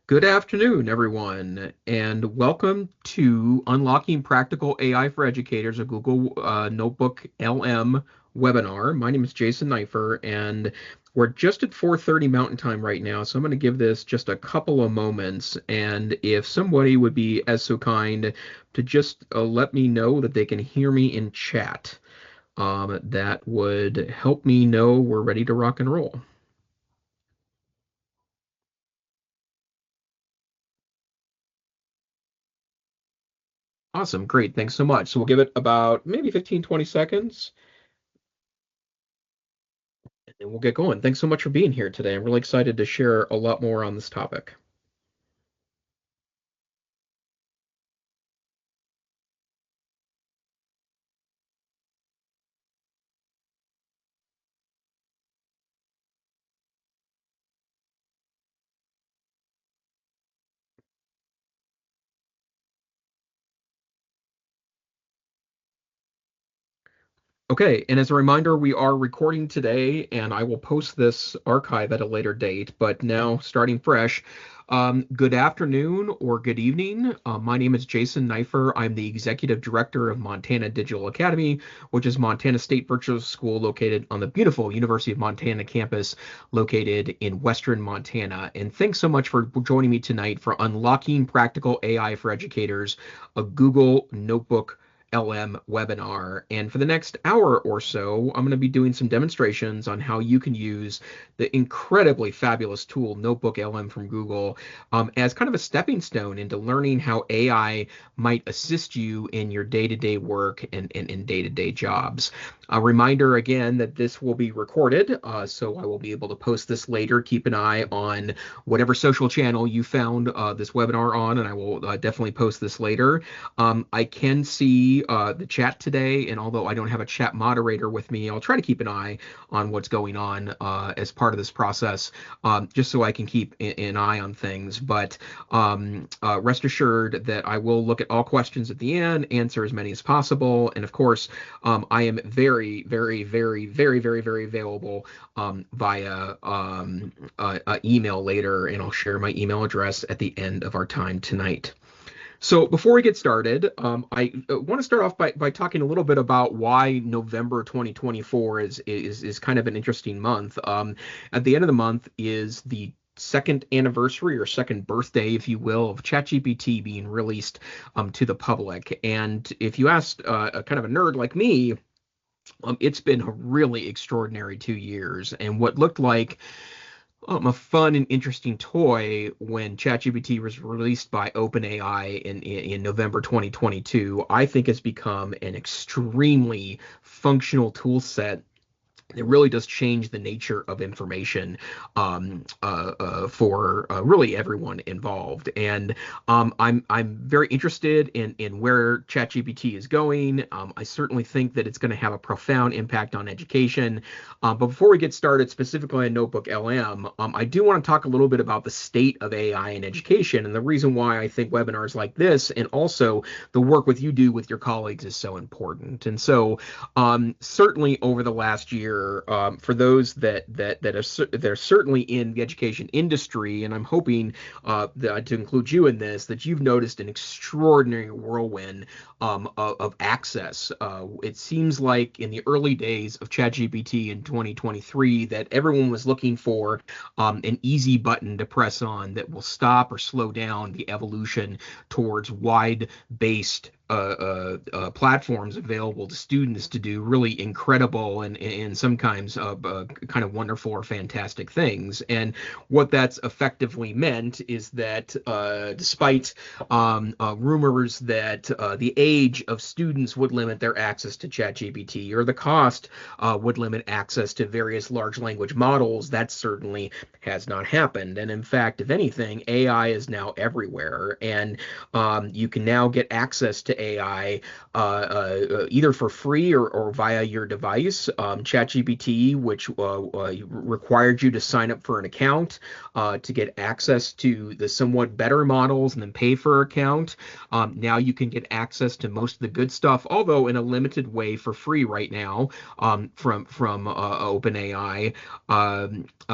Good afternoon, everyone, and welcome to Unlocking Practical AI for Educators, a Google Notebook LM webinar. My name is Jason Neiffer, and we're just at 4:30 Mountain Time right now, so I'm going to give this just a couple of moments. And if somebody would be as so kind to just let me know that they can hear me in chat, that would help me know we're ready to rock and roll. Awesome, great, thanks so much. So we'll give it about maybe 15, 20 seconds. And we'll get going. Thanks so much for being here today. I'm really excited to share a lot more on this topic. Okay, and as a reminder, we are recording today, and I will post this archive at a later date. But now, starting fresh, good afternoon or good evening. My name is Jason Neiffer. I'm the Executive Director of Montana Digital Academy, which is Montana State Virtual School located on the beautiful University of Montana campus located in Western Montana. And thanks so much for joining me tonight for Unlocking Practical AI for Educators, a Google Notebook LM webinar. And for the next hour or so, I'm going to be doing some demonstrations on how you can use the incredibly fabulous tool NotebookLM from Google as kind of a stepping stone into learning how AI might assist you in your day-to-day work and in day-to-day jobs. A reminder again that this will be recorded, so I will be able to post this later. Keep an eye on whatever social channel you found this webinar on, and I will definitely post this later. I can see the chat today, and although I don't have a chat moderator with me, I'll try to keep an eye on what's going on as part of this process, just so I can keep an eye on things. But rest assured that I will look at all questions at the end, answer as many as possible, and of course, I am very, very, very, very, very, very available via email later, and I'll share my email address at the end of our time tonight. So before we get started, I want to start off by talking a little bit about why November 2024 is kind of an interesting month. At the end of the month is the second anniversary or second birthday, if you will, of ChatGPT being released to the public. And if you asked a kind of a nerd like me, it's been a really extraordinary 2 years. And what looked like a fun and interesting toy when ChatGPT was released by OpenAI in November 2022, I think has become an extremely functional tool set. It really does change the nature of information for really everyone involved. And I'm very interested in where ChatGPT is going. I certainly think that it's going to have a profound impact on education. But before we get started specifically on Notebook LM, I do want to talk a little bit about the state of AI in education and the reason why I think webinars like this and also the work with you do with your colleagues is so important. And so certainly over the last year, for those that are certainly in the education industry, and I'm hoping to include you in this, that you've noticed an extraordinary whirlwind of access. It seems like in the early days of ChatGPT in 2023 that everyone was looking for an easy button to press on that will stop or slow down the evolution towards wide-based platforms available to students to do really incredible and sometimes kind of wonderful or fantastic things. And what that's effectively meant is that despite rumors that the age of students would limit their access to ChatGPT or the cost would limit access to various large language models, that certainly has not happened. And in fact, if anything, AI is now everywhere, and you can now get access to AI either for free or via your device. ChatGPT, which required you to sign up for an account to get access to the somewhat better models and then pay for an account. Now you can get access to most of the good stuff, although in a limited way for free right now from OpenAI.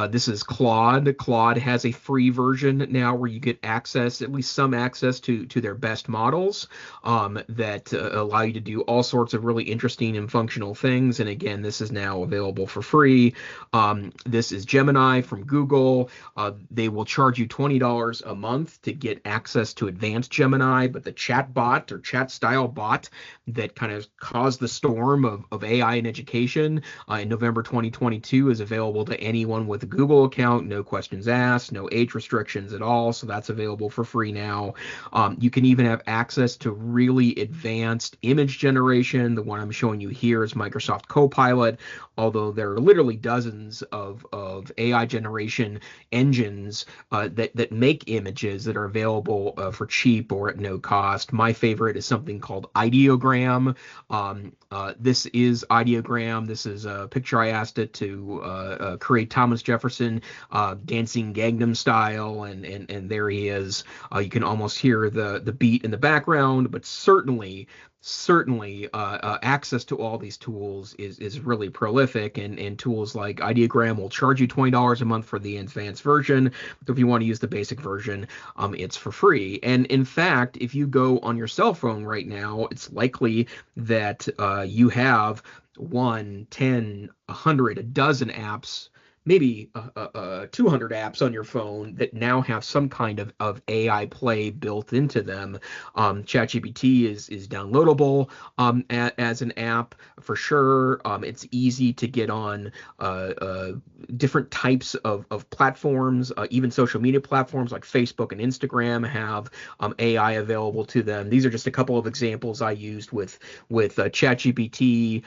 This is Claude. Claude has a free version now where you get access, at least some access to their best models that allow you to do all sorts of really interesting and functional things. And again, this is now available for free. This is Gemini from Google. They will charge you $20 a month to get access to advanced Gemini, but the chat bot or chat style bot that kind of caused the storm of AI in education in November 2022 is available to anyone with a Google account, no questions asked, no age restrictions at all. So that's available for free now. You can even have access to really advanced image generation. The one I'm showing you here is Microsoft Copilot, although there are literally dozens of AI generation engines that make images that are available for cheap or at no cost. My favorite is something called Ideogram. This is Ideogram. This is a picture I asked it to create Thomas Jefferson dancing Gangnam Style, and there he is. You can almost hear the beat in the background, but certainly access to all these tools is really prolific, and tools like Ideogram will charge you $20 a month for the advanced version. So if you want to use the basic version, it's for free. And in fact, if you go on your cell phone right now, it's likely that you have 1, 10, 100, a dozen apps, maybe 200 apps on your phone that now have some kind of AI play built into them. ChatGPT is downloadable as an app for sure. It's easy to get on different types of platforms, even social media platforms like Facebook and Instagram have AI available to them. These are just a couple of examples I used with ChatGPT.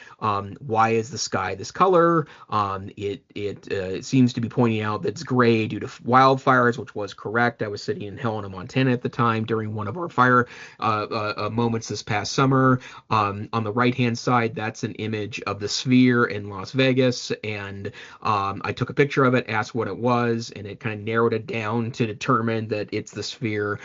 Why is the sky this color? It seems to be pointing out that it's gray due to wildfires, which was correct. I was sitting in Helena, Montana at the time during one of our fire moments this past summer. On the right-hand side, that's an image of the sphere in Las Vegas, and I took a picture of it, asked what it was, and it kind of narrowed it down to determine that it's the sphere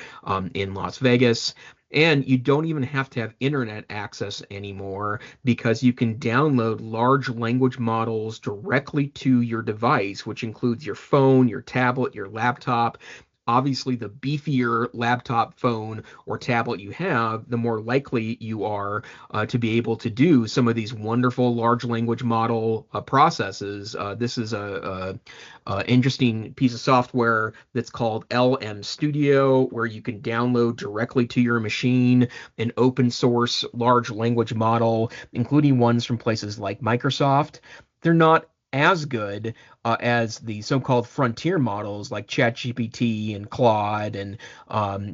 in Las Vegas. And you don't even have to have internet access anymore because you can download large language models directly to your device, which includes your phone, your tablet, your laptop. Obviously, the beefier laptop, phone, or tablet you have, the more likely you are to be able to do some of these wonderful large language model processes. This is a interesting piece of software that's called LM Studio, where you can download directly to your machine an open source large language model, including ones from places like Microsoft. They're not as good as the so-called frontier models like ChatGPT and Claude and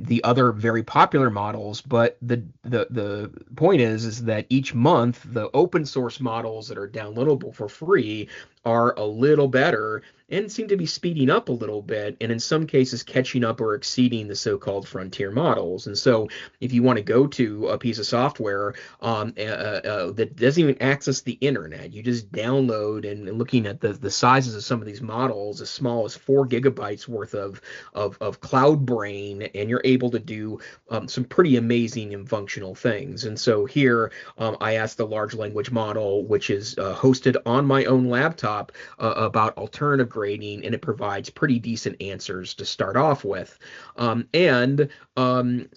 the other very popular models. But the point is that each month the open source models that are downloadable for free are a little better and seem to be speeding up a little bit, and in some cases catching up or exceeding the so-called frontier models. And so if you want to go to a piece of software that doesn't even access the internet, you just download, and looking at the sizes of some of these models, as small as 4 gigabytes worth of cloud brain, and you're able to do some pretty amazing and functional things. And so here I asked the large language model, which is hosted on my own laptop, about alternative grading, and it provides pretty decent answers to start off with. And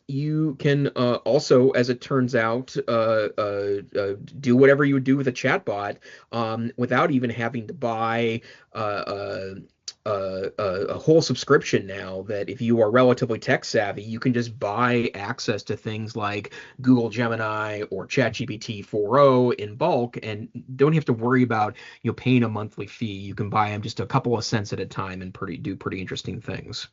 you can also, as it turns out, do whatever you would do with a chatbot without even having to buy a whole subscription now. That if you are relatively tech savvy, you can just buy access to things like Google Gemini or ChatGPT 4.0 in bulk and don't have to worry about paying a monthly fee. You can buy them just a couple of cents at a time and do pretty interesting things.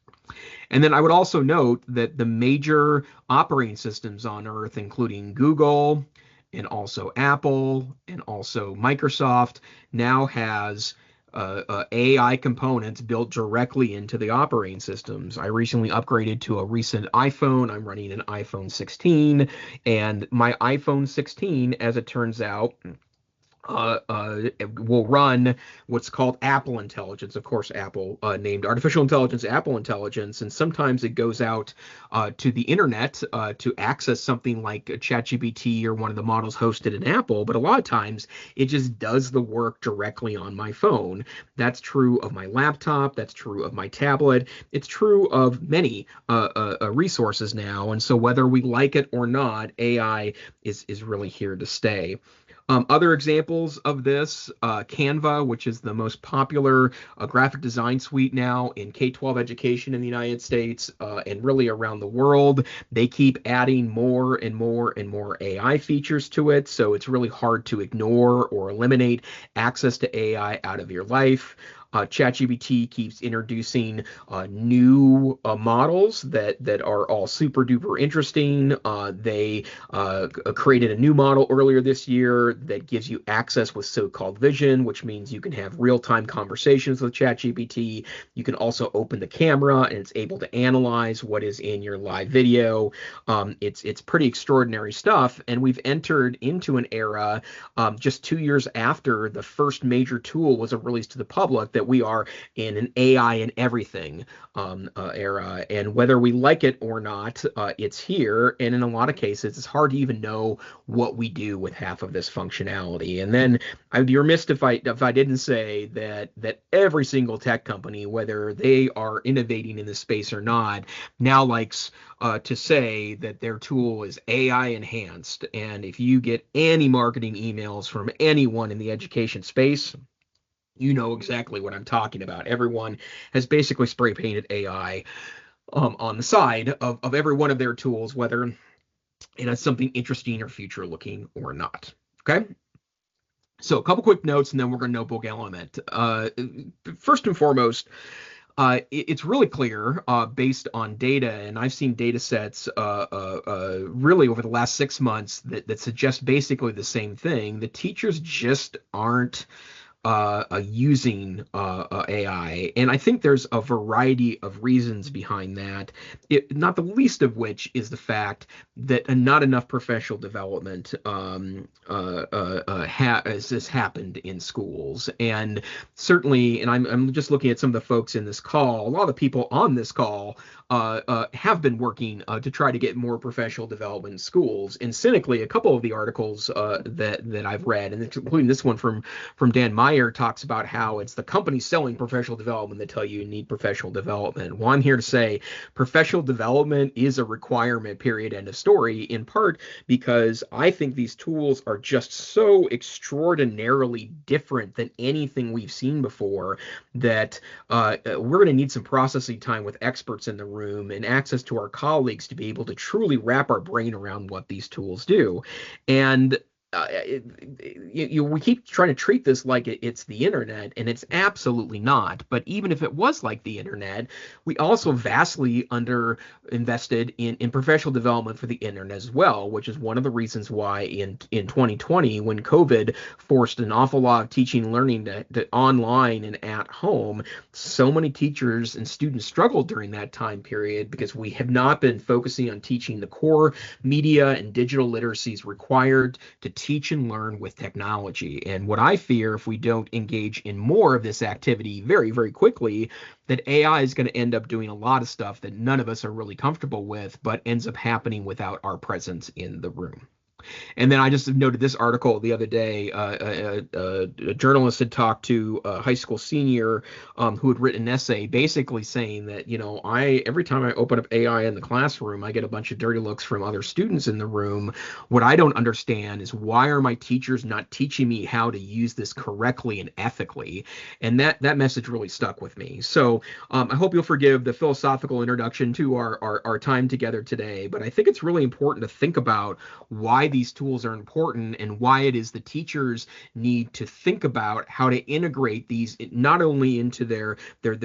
And then I would also note that the major operating systems on Earth, including Google and also Apple and also Microsoft, now has AI components built directly into the operating systems. I recently upgraded to a recent iPhone. I'm running an iPhone 16, and my iPhone 16, as it turns out, will run what's called Apple Intelligence. Of course, Apple named artificial intelligence Apple Intelligence, and sometimes it goes out to the internet to access something like ChatGPT or one of the models hosted in Apple. But a lot of times it just does the work directly on my phone. That's true of my laptop. That's true of my tablet. It's true of many resources now. And so whether we like it or not, AI is really here to stay. Other examples of this, Canva, which is the most popular graphic design suite now in K-12 education in the United States and really around the world. They keep adding more and more and more AI features to it, so it's really hard to ignore or eliminate access to AI out of your life. ChatGPT keeps introducing new models that are all super duper interesting. They created a new model earlier this year that gives you access with so-called vision, which means you can have real-time conversations with ChatGPT. You can also open the camera and it's able to analyze what is in your live video. It's pretty extraordinary stuff, and we've entered into an era just 2 years after the first major tool was released to the public that we are in an AI in everything era. And whether we like it or not, it's here. And in a lot of cases, it's hard to even know what we do with half of this functionality. And then I'd be remiss if I didn't say that every single tech company, whether they are innovating in this space or not, now likes to say that their tool is AI enhanced. And if you get any marketing emails from anyone in the education space, you know exactly what I'm talking about. Everyone has basically spray painted AI on the side of every one of their tools, whether it has something interesting or future looking or not. Okay. So a couple quick notes, and then we're going to NotebookLM it. First and foremost, it's really clear based on data, and I've seen data sets really over the last 6 months that suggest basically the same thing. The teachers just aren't using AI. And I think there's a variety of reasons behind that, not the least of which is the fact that not enough professional development has happened in schools. And certainly, and I'm just looking at some of the folks in this call, a lot of the people on this call have been working to try to get more professional development in schools. And cynically, a couple of the articles that I've read, and including this one from Dan Meyer, talks about how it's the companies selling professional development that tell you need professional development. Well, I'm here to say professional development is a requirement, period, end of story, in part because I think these tools are just so extraordinarily different than anything we've seen before that we're going to need some processing time with experts in the room and access to our colleagues to be able to truly wrap our brain around what these tools do. And we keep trying to treat this like it's the internet, and it's absolutely not. But even if it was like the internet, we also vastly underinvested in professional development for the internet as well, which is one of the reasons why in 2020, when COVID forced an awful lot of teaching and learning to online and at home, so many teachers and students struggled during that time period because we have not been focusing on teaching the core media and digital literacies required to teach and learn with technology. And what I fear, if we don't engage in more of this activity very, very quickly, that AI is going to end up doing a lot of stuff that none of us are really comfortable with, but ends up happening without our presence in the room. And then I just noted this article the other day. A journalist had talked to a high school senior who had written an essay basically saying that, every time I open up AI in the classroom, I get a bunch of dirty looks from other students in the room. What I don't understand is why are my teachers not teaching me how to use this correctly and ethically? And that message really stuck with me. So I hope you'll forgive the philosophical introduction to our time together today, but I think it's really important to think about why these tools are important and why it is the teachers need to think about how to integrate these not only into their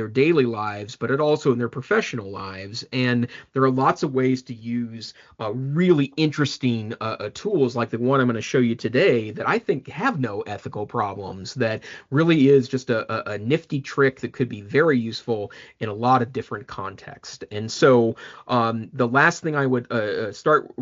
daily lives, but it also in their professional lives. And there are lots of ways to use really interesting tools like the one I'm going to show you today that I think have no ethical problems, that really is just a nifty trick that could be very useful in a lot of different contexts. And so the last thing I would start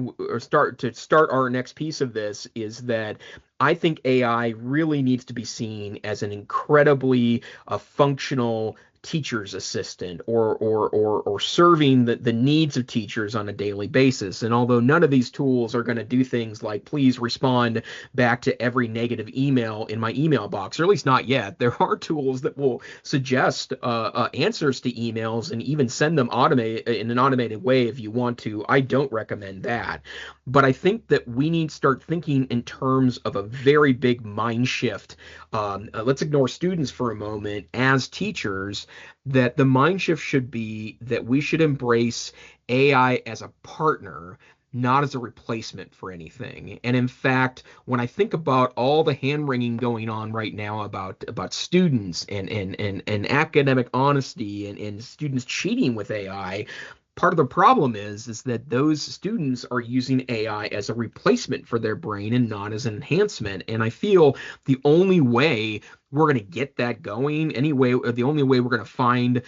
our next piece of this is that I think AI really needs to be seen as an incredibly functional teacher's assistant, or serving the needs of teachers on a daily basis. And although none of these tools are going to do things like please respond back to every negative email in my email box, or at least not yet, there are tools that will suggest answers to emails and even send them in an automated way if you want to. I don't recommend that. But I think that we need to start thinking in terms of a very big mind shift. Let's ignore students for a moment. As teachers, that the mind shift should be that we should embrace AI as a partner, not as a replacement for anything. And in fact, when I think about all the hand-wringing going on right now about students and academic honesty and students cheating with AI, part of the problem is that those students are using AI as a replacement for their brain and not as an enhancement. And I feel the only way we're going to get that going, the only way we're going to find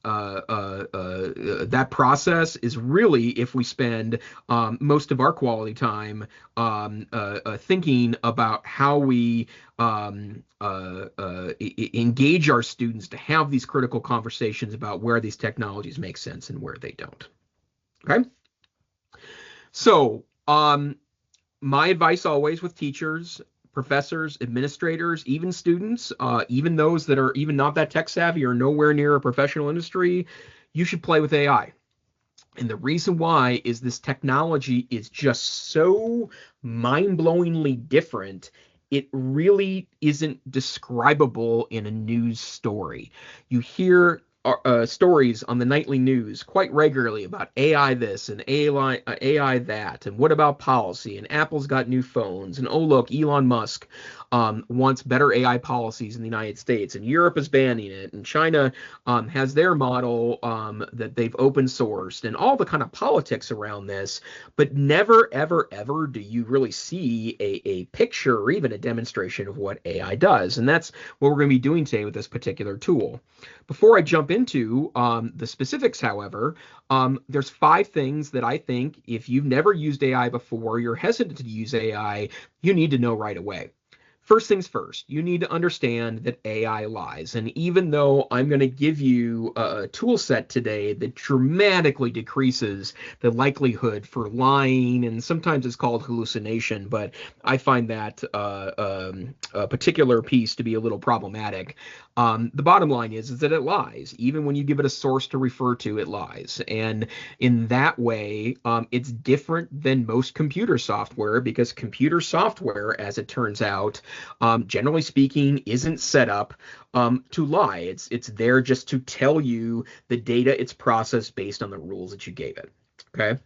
that process is really if we spend most of our quality time thinking about how we engage our students to have these critical conversations about where these technologies make sense and where they don't. Okay? So, my advice always with teachers, professors, administrators, even students, even those that are even not that tech savvy or nowhere near a professional industry, you should play with AI. And the reason why is this technology is just so mind-blowingly different. It really isn't describable in a news story. You hear stories on the nightly news quite regularly about AI this and AI that, and what about policy, and Apple's got new phones, and oh look, Elon Musk wants better AI policies in the United States, and Europe is banning it, and China has their model that they've open sourced, and all the kind of politics around this, but never, ever, ever do you really see a picture or even a demonstration of what AI does. And that's what we're going to be doing today with this particular tool. Before I jump into the specifics, however, there's 5 things that I think if you've never used AI before, you're hesitant to use AI, you need to know right away. First things first, you need to understand that AI lies. And even though I'm going to give you a tool set today that dramatically decreases the likelihood for lying, and sometimes it's called hallucination, but I find that a particular piece to be a little problematic. The bottom line is that it lies. Even when you give it a source to refer to, it lies. And in that way, it's different than most computer software, because computer software, as it turns out, generally speaking, isn't set up to lie. It's there just to tell you the data it's processed based on the rules that you gave it. Okay.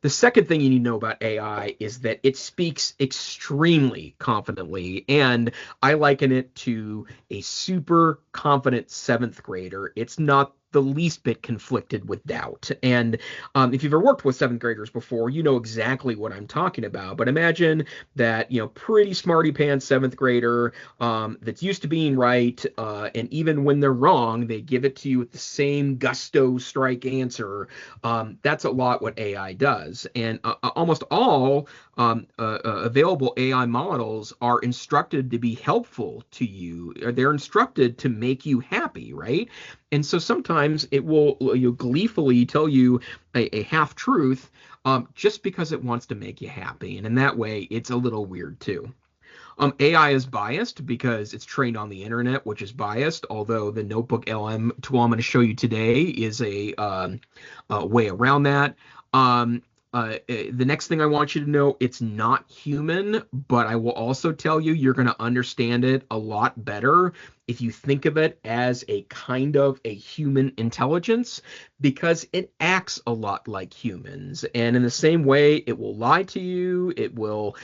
The second thing you need to know about AI is that it speaks extremely confidently, and I liken it to a super confident 7th grader. It's not the least bit conflicted with doubt. And if you've ever worked with 7th graders before, you know exactly what I'm talking about. But imagine that, pretty smarty pants 7th grader that's used to being right, and even when they're wrong, they give it to you with the same gusto strike answer. That's a lot what AI does. And almost all available AI models are instructed to be helpful to you. They're instructed to make you happy, right? And so sometimes it will gleefully tell you a half-truth just because it wants to make you happy. And in that way, it's a little weird too. AI is biased because it's trained on the internet, which is biased, although the NotebookLM tool I'm going to show you today is a way around that. The next thing I want you to know, it's not human, but I will also tell you you're going to understand it a lot better if you think of it as a kind of a human intelligence, because it acts a lot like humans. And in the same way, it will lie to you, it will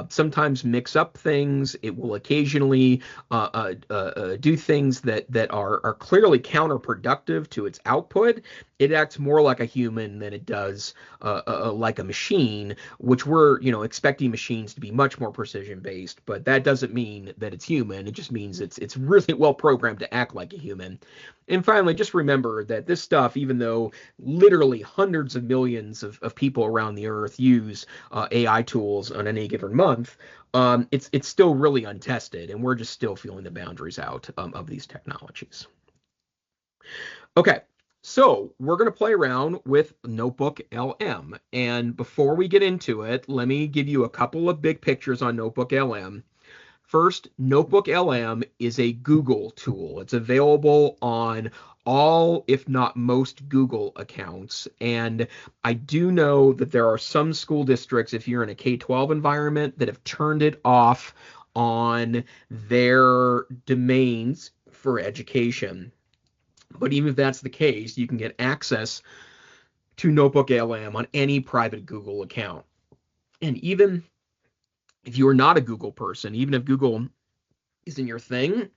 sometimes mix up things, it will occasionally do things that are clearly counterproductive to its output. It acts more like a human than it does like a machine, which we're, expecting machines to be much more precision based, but that doesn't mean that it's human. It just means it's really well programmed to act like a human. And finally, just remember that this stuff, even though literally hundreds of millions of people around the earth use AI tools on any given month, it's still really untested, and we're just still feeling the boundaries out of these technologies. Okay, so we're going to play around with NotebookLM. And before we get into it, let me give you a couple of big pictures on NotebookLM. First, NotebookLM is a Google tool. It's available on all, if not most, Google accounts. And I do know that there are some school districts, if you're in a K-12 environment, that have turned it off on their domains for education. But even if that's the case, you can get access to NotebookLM on any private Google account. And even if you are not a Google person, even if Google isn't your thing,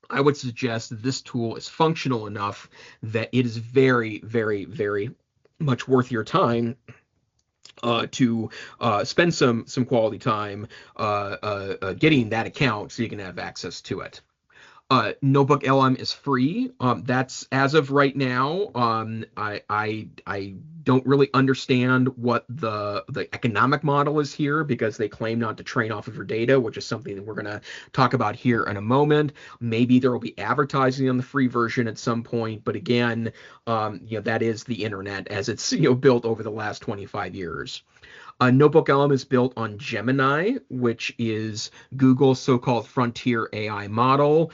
I would suggest that this tool is functional enough that it is very, very, very much worth your time to spend some quality time getting that account so you can have access to it. NotebookLM is free. That's as of right now. I don't really understand what the economic model is here, because they claim not to train off of your data, which is something that we're going to talk about here in a moment. Maybe there will be advertising on the free version at some point, but again, that is the internet as it's built over the last 25 years. NotebookLM is built on Gemini, which is Google's so-called frontier AI model.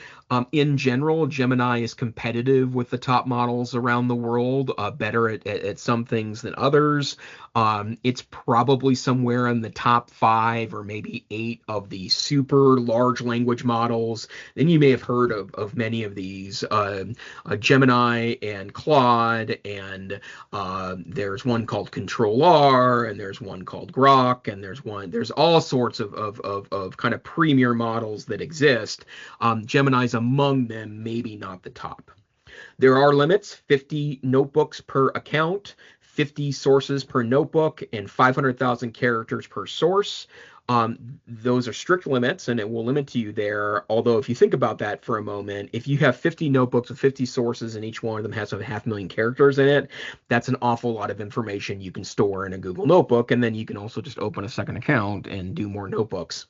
In general, Gemini is competitive with the top models around the world, better at some things than others. It's probably somewhere in the top 5 or maybe 8 of the super large language models. Then you may have heard of many of these, Gemini and Claude, and there's one called Control R, and there's one called Grok, and there's all sorts of kind of premier models that exist. Gemini's among them, maybe not the top. There are limits: 50 notebooks per account, 50 sources per notebook, and 500,000 characters per source. Those are strict limits, and it will limit you there. Although, if you think about that for a moment, if you have 50 notebooks with 50 sources and each one of them has 500,000 characters in it, that's an awful lot of information you can store in a Google Notebook, and then you can also just open a second account and do more notebooks.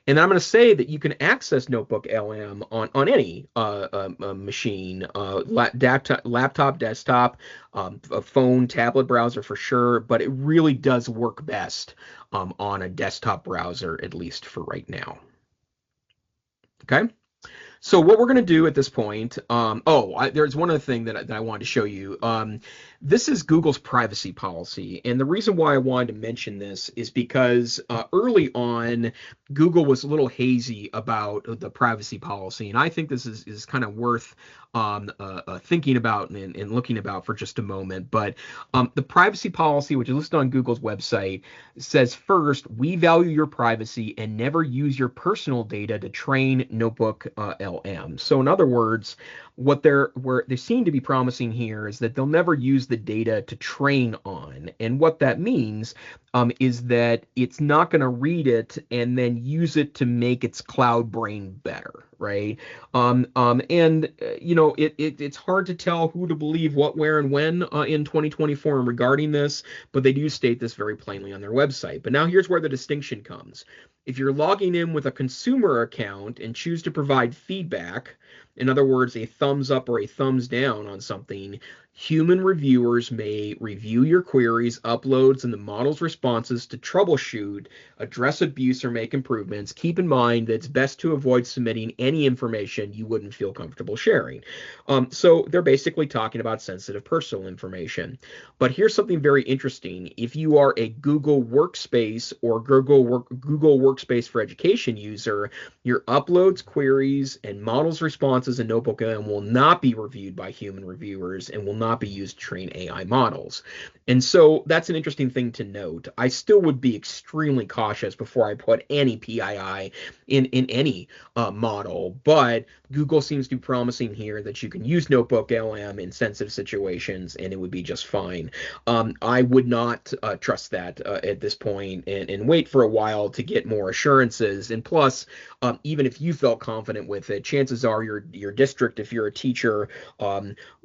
And I'm going to say that you can access NotebookLM on any machine, laptop, desktop, a phone, tablet browser for sure, but it really does work best on a desktop browser, at least for right now. Okay. So what we're going to do at this point, there's one other thing that I wanted to show you. This is Google's privacy policy. And the reason why I wanted to mention this is because early on, Google was a little hazy about the privacy policy. And I think this is kind of worth thinking about and looking about for just a moment. But the privacy policy, which is listed on Google's website, says, first, we value your privacy and never use your personal data to train NotebookLM. So in other words, what they seem to be promising here is that they'll never use the data to train on. And what that means is that it's not going to read it and then use it to make its cloud brain better, right? It's hard to tell who to believe what, where, and when in 2024 regarding this, but they do state this very plainly on their website. But now here's where the distinction comes. If you're logging in with a consumer account and choose to provide feedback, in other words, a thumbs up or a thumbs down on something, human reviewers may review your queries, uploads, and the model's responses to troubleshoot, address abuse, or make improvements. Keep in mind that it's best to avoid submitting any information you wouldn't feel comfortable sharing. So they're basically talking about sensitive personal information. But here's something very interesting. If you are a Google Workspace or Google Workspace for Education user, your uploads, queries, and models responses in NotebookLM will not be reviewed by human reviewers and will not be used to train AI models. And so that's an interesting thing to note. I still would be extremely cautious before I put any PII in any model, but Google seems to be promising here that you can use NotebookLM in sensitive situations and it would be just fine. I would not trust that at this point and wait for a while to get more assurances. And plus, even if you felt confident with it, chances are your district, if you're a teacher,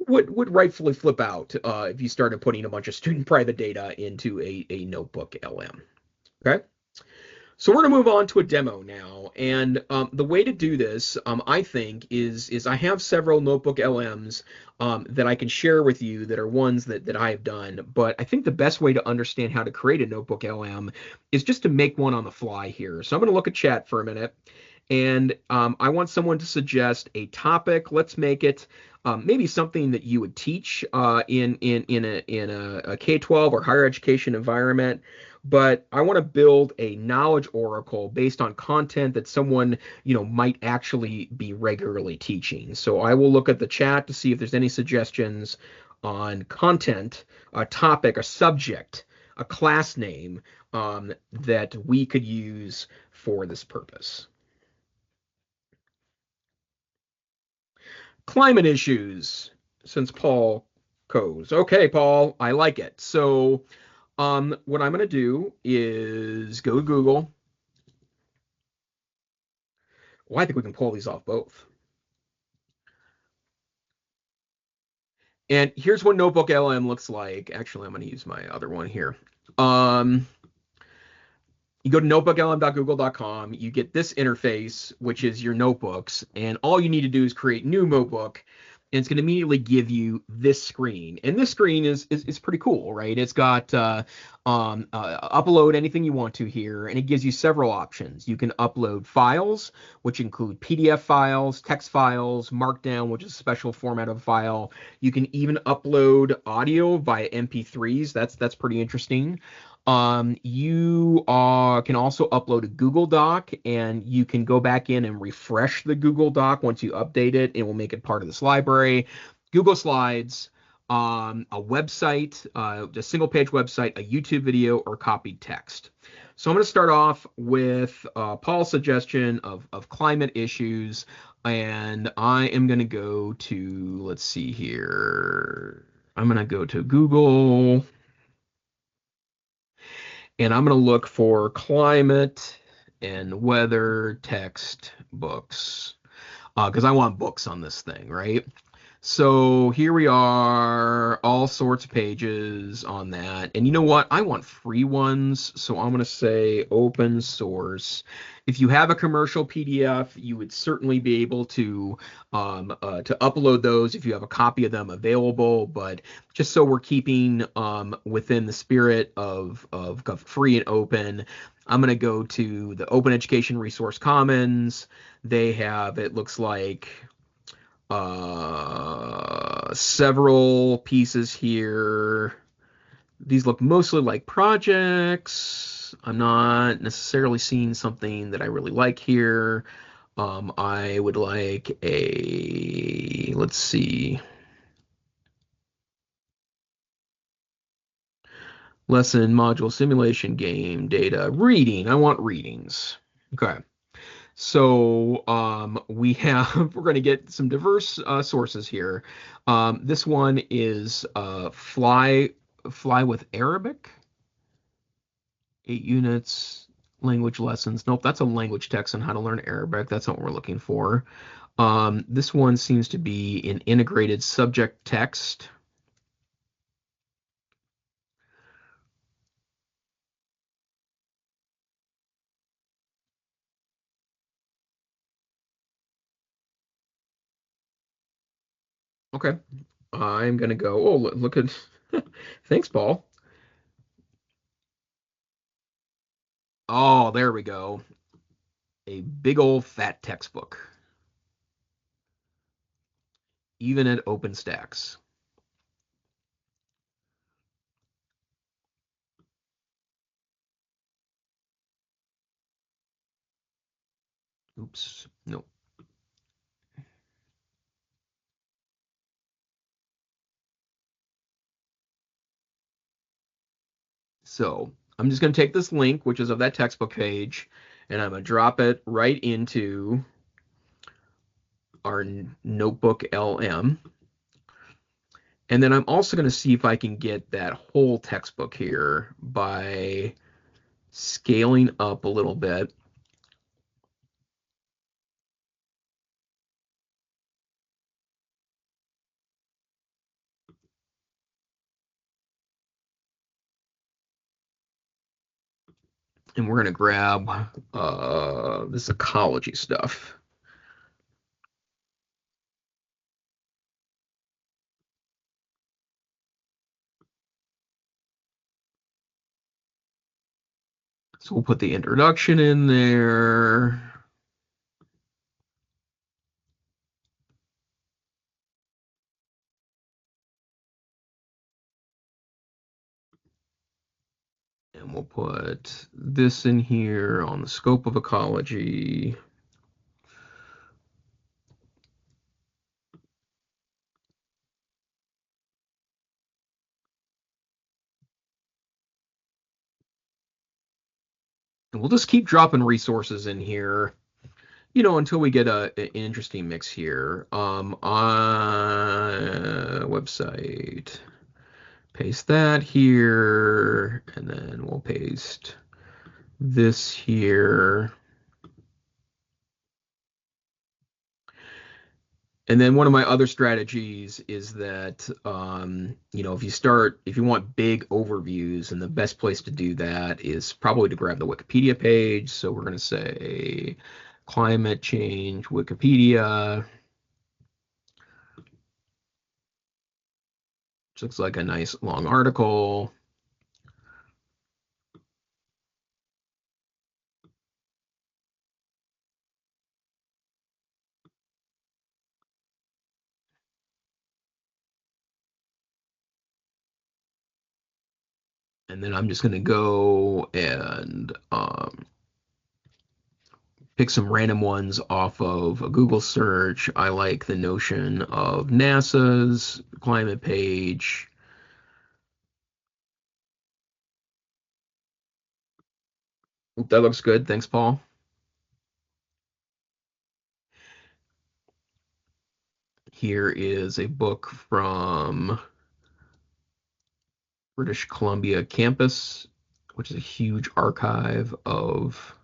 would rightfully flip out if you started putting a bunch of student private data into a NotebookLM. Okay. So we're going to move on to a demo now, and the way to do this, I think, is I have several Notebook LMs that I can share with you that are ones that I have done. But I think the best way to understand how to create a Notebook LM is just to make one on the fly here. So I'm going to look at chat for a minute, and I want someone to suggest a topic. Let's make it maybe something that you would teach in a K-12 or higher education environment, but I want to build a knowledge oracle based on content that someone, might actually be regularly teaching. So I will look at the chat to see if there's any suggestions on content, a topic, a subject, a class name that we could use for this purpose. Climate issues, since Paul goes. Okay, Paul, I like it. So what I'm going to do is go to Google. Well, I think we can pull these off both. And here's what NotebookLM looks like. Actually, I'm going to use my other one here. Um, you go to notebooklm.google.com, you get this interface, which is your notebooks, and all you need to do is create new notebook, and it's going to immediately give you this screen. And this screen is pretty cool, right? It's got upload anything you want to here, and it gives you several options. You can upload files, which include PDF files, text files, Markdown, which is a special format of file. You can even upload audio via MP3s. That's pretty interesting. You can also upload a Google Doc, and you can go back in and refresh the Google Doc once you update it. It will make it part of this library. Google Slides, a website, a single page website, a YouTube video, or copied text. So I'm going to start off with Paul's suggestion of climate issues, and I am going to go to, let's see here. I'm going to go to Google. And I'm going to look for climate and weather text books because I want books on this thing, right? So here we are, all sorts of pages on that. And you know what? I want free ones. So I'm going to say open source. If you have a commercial PDF, you would certainly be able to upload those if you have a copy of them available. But just so we're keeping within the spirit of free and open, I'm going to go to the Open Education Resource Commons. They have, it looks like, several pieces here. These look mostly like projects. I'm not necessarily seeing something that I really like here. I would like let's see, lesson, module, simulation, game, data, reading. I want readings. Okay. So we're going to get some diverse sources here. This one is Fly with Arabic, 8 units, language lessons. Nope, that's a language text on how to learn Arabic. That's not what we're looking for. This one seems to be an integrated subject text. Okay, I'm gonna go. Oh, look at. Thanks, Paul. Oh, there we go. A big old fat textbook. even at OpenStax. Oops, no. So I'm just going to take this link, which is of that textbook page, and I'm going to drop it right into our NotebookLM. And then I'm also going to see if I can get that whole textbook here by scaling up a little bit. And we're going to grab this ecology stuff. So we'll put the introduction in there. And we'll put this in here on the scope of ecology. And we'll just keep dropping resources in here, until we get an interesting mix here. On website, paste that here, and then we'll paste this here. And then one of my other strategies is that, if you want big overviews, and the best place to do that is probably to grab the Wikipedia page. So we're going to say climate change Wikipedia, which looks like a nice long article. And then I'm just going to go and pick some random ones off of a Google search. I like the notion of NASA's climate page. Oop, that looks good. Thanks, Paul. Here is a book from British Columbia campus, which is a huge archive of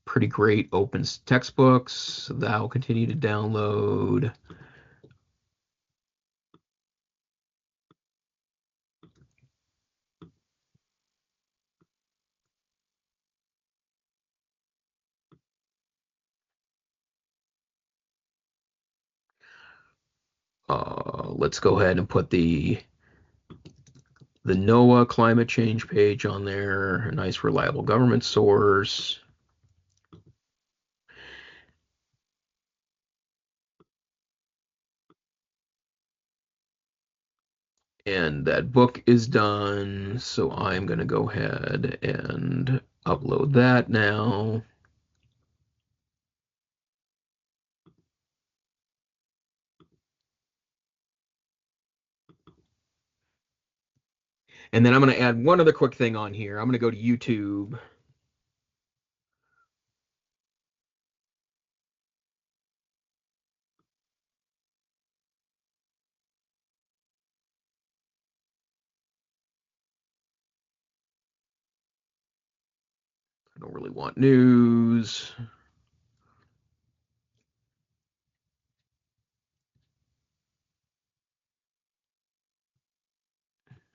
pretty great open textbooks that I'll continue to download. Let's go ahead and put the NOAA climate change page on there, a nice reliable government source. And that book is done, so I'm going to go ahead and upload that now. And then I'm going to add one other quick thing on here. I'm going to go to YouTube. I don't really want news.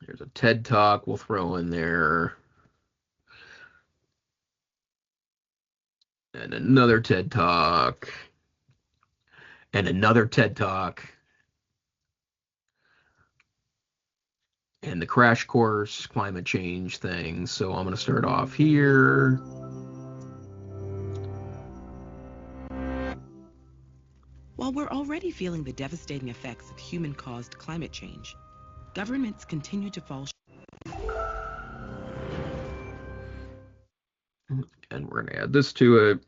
There's a TED Talk we'll throw in there. And another TED Talk. And another TED Talk. And the crash course climate change thing. So I'm going to start off here. While we're already feeling the devastating effects of human-caused climate change, governments continue to fall. And we're going to add this to it.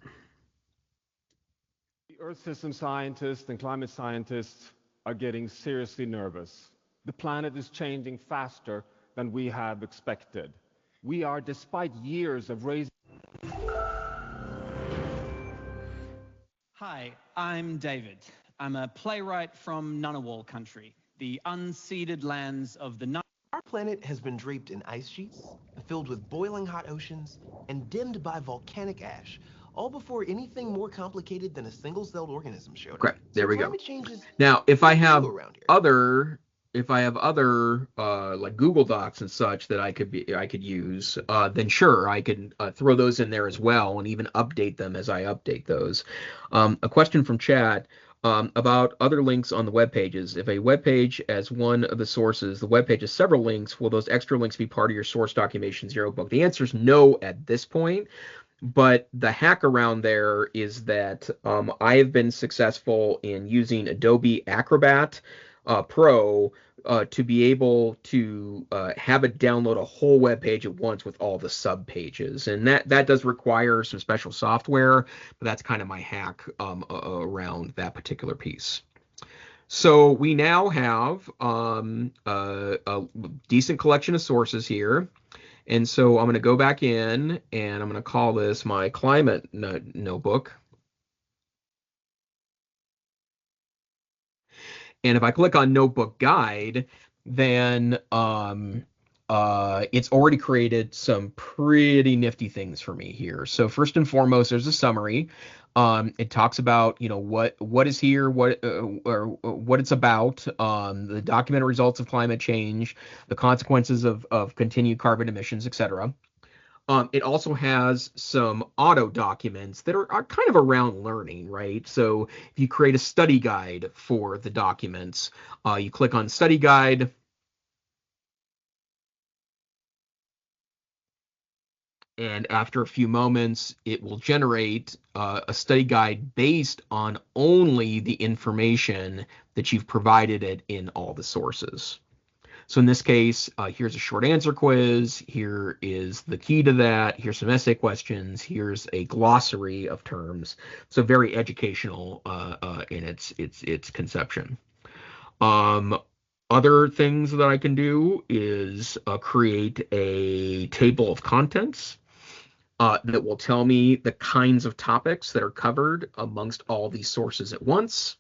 The Earth system scientists and climate scientists are getting seriously nervous. The planet is changing faster than we have expected. We are, despite years of raising. Hi, I'm David. I'm a playwright from Ngunnawal country, the unceded lands of the Our planet has been draped in ice sheets, filled with boiling hot oceans, and dimmed by volcanic ash, all before anything more complicated than a single-celled organism showed up. Okay, there we go. Climate change is Now, if I have around here. other like Google Docs and such that I could use, then sure, I can throw those in there as well and even update them as I update those. A question from chat about other links on the web pages. If a web page as one of the sources, the web page has several links, will those extra links be part of your source documentation zero book? The answer is no at this point. But the hack around there is that I have been successful in using Adobe Acrobat Pro to be able to have it download a whole web page at once with all the sub pages, and that does require some special software, but that's kind of my hack around that particular piece. So we now have a decent collection of sources here. And so I'm going to go back in and I'm going to call this my climate notebook. And if I click on Notebook Guide, then it's already created some pretty nifty things for me here. So first and foremost, there's a summary. It talks about, what is here, what it's about, the documented results of climate change, the consequences of continued carbon emissions, etc. It also has some auto documents that are kind of around learning, right? So if you create a study guide for the documents, you click on study guide. And after a few moments, it will generate a study guide based on only the information that you've provided it in all the sources. So in this case, here's a short answer quiz. Here is the key to that. Here's some essay questions. Here's a glossary of terms. So very educational in its conception. Other things that I can do is create a table of contents that will tell me the kinds of topics that are covered amongst all these sources at once.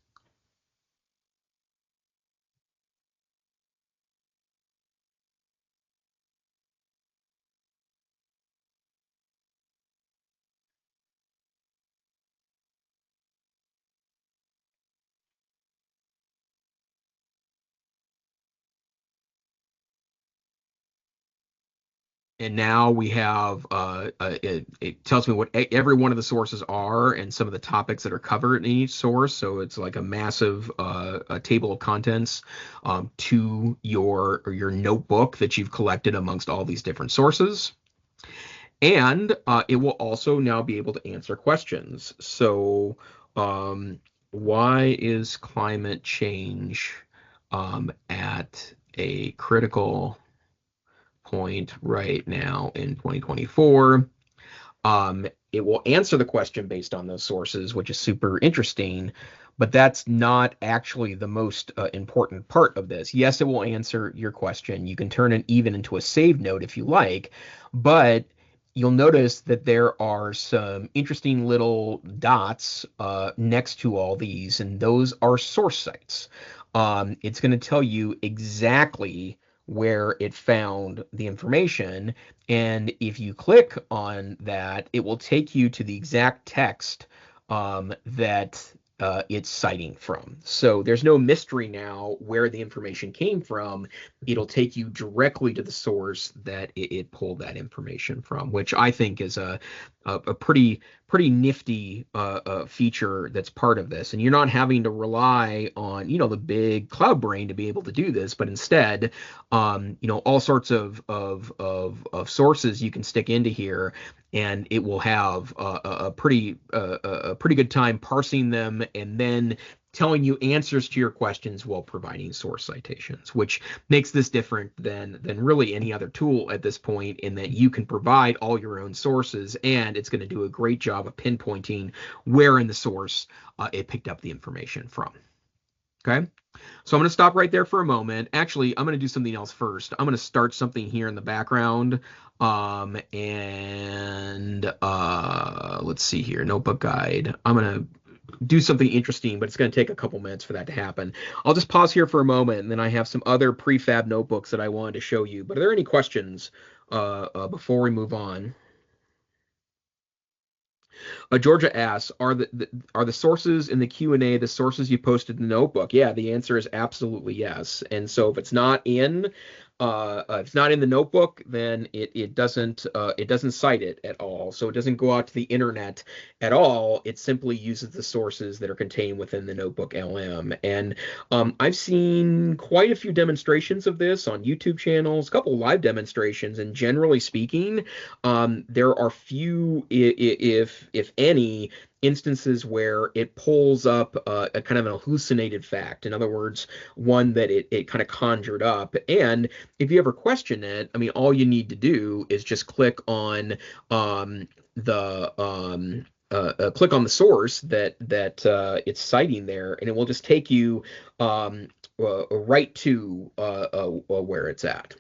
And now we have, it tells me what every one of the sources are and some of the topics that are covered in each source. So it's like a massive a table of contents to your notebook that you've collected amongst all these different sources. And it will also now be able to answer questions. So why is climate change at a critical point right now in 2024? It will answer the question based on those sources, which is super interesting, but that's not actually the most important part of this. Yes, it will answer your question. You can turn it even into a save note if you like, but you'll notice that there are some interesting little dots next to all these, and those are source sites. It's going to tell you exactly where it found the information. And if you click on that, it will take you to the exact text that it's citing from. So there's no mystery now where the information came from. It'll take you directly to the source that it pulled that information from, which I think is a pretty nifty feature that's part of this. And you're not having to rely on the big cloud brain to be able to do this, but instead all sorts of sources you can stick into here, and it will have a pretty good time parsing them, and then telling you answers to your questions while providing source citations, which makes this different than really any other tool at this point, in that you can provide all your own sources, and it's going to do a great job of pinpointing where in the source it picked up the information from. Okay, so I'm going to stop right there for a moment. Actually, I'm going to do something else first. I'm going to start something here in the background. Let's see here, notebook guide. I'm going to do something interesting, but it's going to take a couple minutes for that to happen. I'll just pause here for a moment, and then I have some other prefab notebooks that I wanted to show you. But are there any questions before we move on? Georgia asks, are the sources in the Q&A the sources you posted in the notebook? Yeah, the answer is absolutely yes. And so if it's not in the notebook, then it doesn't cite it at all. So it doesn't go out to the internet at all. It simply uses the sources that are contained within the NotebookLM. And I've seen quite a few demonstrations of this on YouTube channels, a couple live demonstrations, and generally speaking, there are few, if any, instances where it pulls up a kind of an hallucinated fact. In other words, one that it kind of conjured up. And if you ever question it, I mean, all you need to do is just click on click on the source that it's citing there, and it will just take you right to where it's at.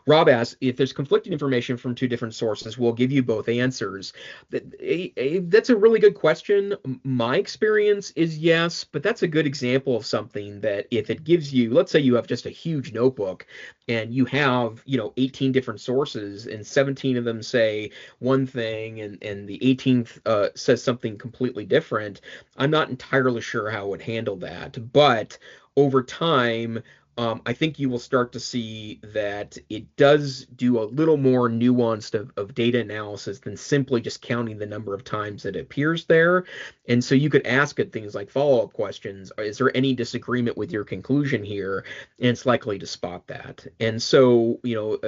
Rob asks, if there's conflicting information from two different sources, we'll give you both answers. That's a really good question. My experience is yes, but that's a good example of something that if it gives you, let's say you have just a huge notebook and you have, 18 different sources and 17 of them say one thing and the 18th says something completely different, I'm not entirely sure how it would handle that. But over time, I think you will start to see that it does do a little more nuanced of data analysis than simply just counting the number of times that it appears there. And so you could ask it things like follow-up questions. Is there any disagreement with your conclusion here? And it's likely to spot that. And so,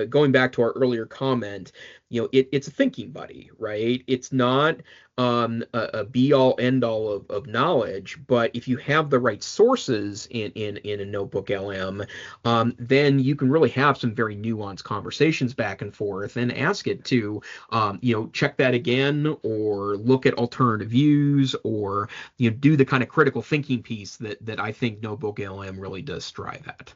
going back to our earlier comment, it's a thinking buddy, right? It's not a be-all, end-all of knowledge, but if you have the right sources in a NotebookLM, then you can really have some very nuanced conversations back and forth and ask it to, check that again, or look at alternative views, or do the kind of critical thinking piece that I think NotebookLM really does strive at.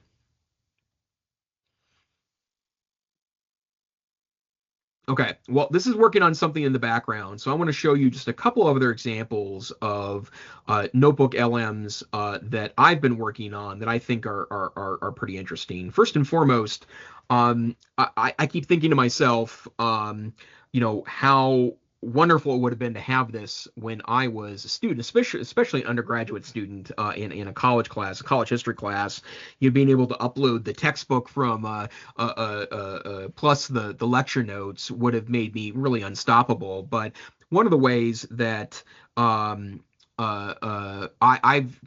Okay, well, this is working on something in the background, so I want to show you just a couple of other examples of NotebookLMs that I've been working on that I think are pretty interesting. First and foremost, I keep thinking to myself, how wonderful it would have been to have this when I was a student, especially an undergraduate student in a college class, a college history class. Being able to upload the textbook from plus the lecture notes would have made me really unstoppable. But one of the ways that I've kind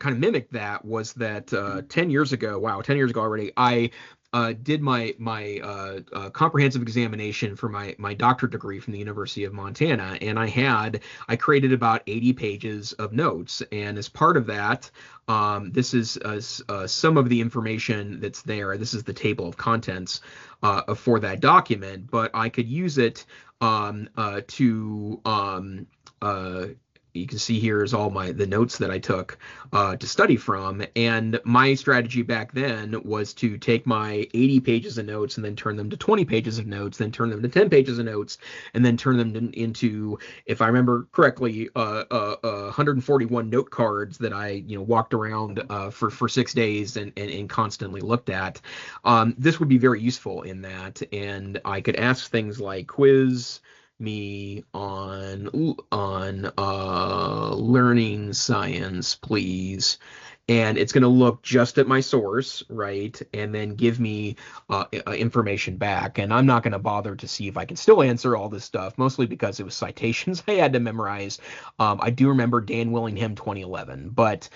of mimicked that was that 10 years ago, wow, 10 years ago already, I did my comprehensive examination for my doctorate degree from the University of Montana, and I created about 80 pages of notes, and as part of that, this is some of the information that's there. This is the table of contents for that document, but I could use it to you can see here is all the notes that I took to study from. And my strategy back then was to take my 80 pages of notes and then turn them to 20 pages of notes, then turn them to 10 pages of notes, and then turn them into, if I remember correctly, 141 note cards that I walked around for 6 days and constantly looked at. This would be very useful in that, and I could ask things like quiz me on learning science, please, and it's going to look just at my source, right, and then give me information back. And I'm not going to bother to see if I can still answer all this stuff, mostly because it was citations I had to memorize. I do remember Dan Willingham 2011, but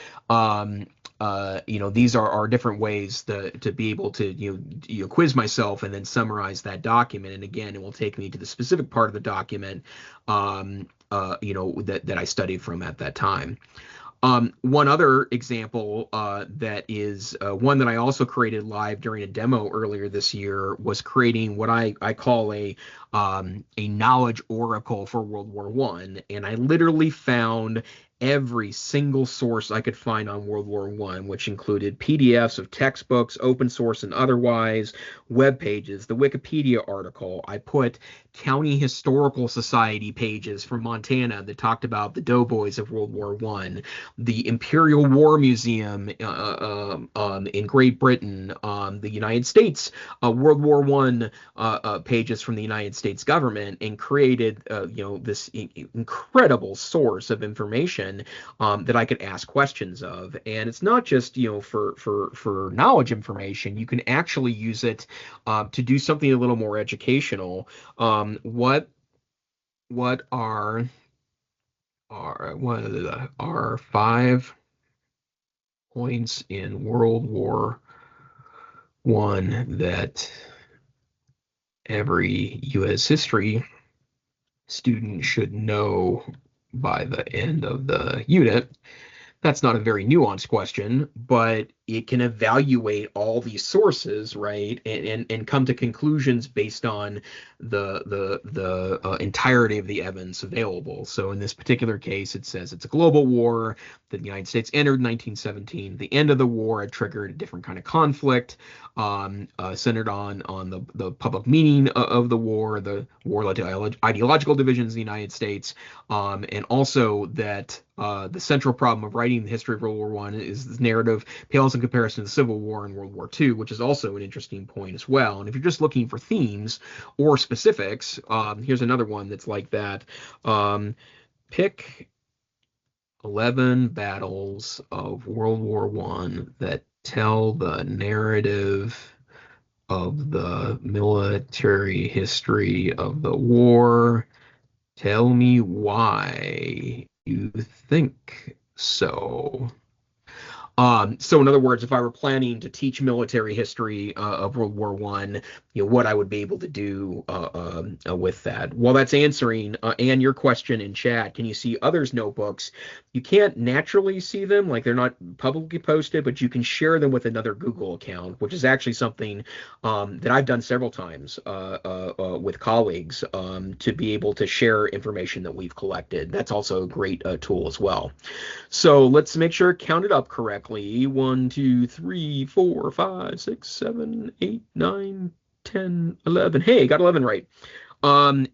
these are different ways to be able to quiz myself and then summarize that document. And again, it will take me to the specific part of the document that I studied from at that time. One other example that is one that I also created live during a demo earlier this year was creating what I call a knowledge oracle for World War One, and I literally found every single source I could find on World War One, which included PDFs of textbooks, open source and otherwise, web pages, the Wikipedia article. I put County Historical Society pages from Montana that talked about the doughboys of World War One, the Imperial War Museum in Great Britain, the United States World War One pages from the United States government, and created this incredible source of information that I could ask questions of. And it's not just for knowledge information. You can actually use it to do something a little more educational. What are 5 points in World War One that every U.S. history student should know by the end of the unit? That's not a very nuanced question, but it can evaluate all these sources, right, and come to conclusions based on the entirety of the evidence available. So in this particular case, it says it's a global war that the United States entered in 1917. The end of the war had triggered a different kind of conflict, centered on the public meaning of the war. The war led to ideological divisions in the United States, and also that the central problem of writing the history of World War One is this narrative pales in comparison to the Civil War and World War II, which is also an interesting point as well. And if you're just looking for themes or specifics, here's another one that's like that. Pick 11 battles of World War One that tell the narrative of the military history of the war. Tell me why you think so. So in other words, if I were planning to teach military history of World War One, what I would be able to do with that. While that's answering and your question in chat, can you see others' notebooks? You can't naturally see them, like they're not publicly posted, but you can share them with another Google account, which is actually something that I've done several times with colleagues to be able to share information that we've collected. That's also a great tool as well. So let's make sure it counted up correctly. 1, 2, 3, 4, 5, 6, 7, 8, 9, 10, 11. Hey, got 11 right. And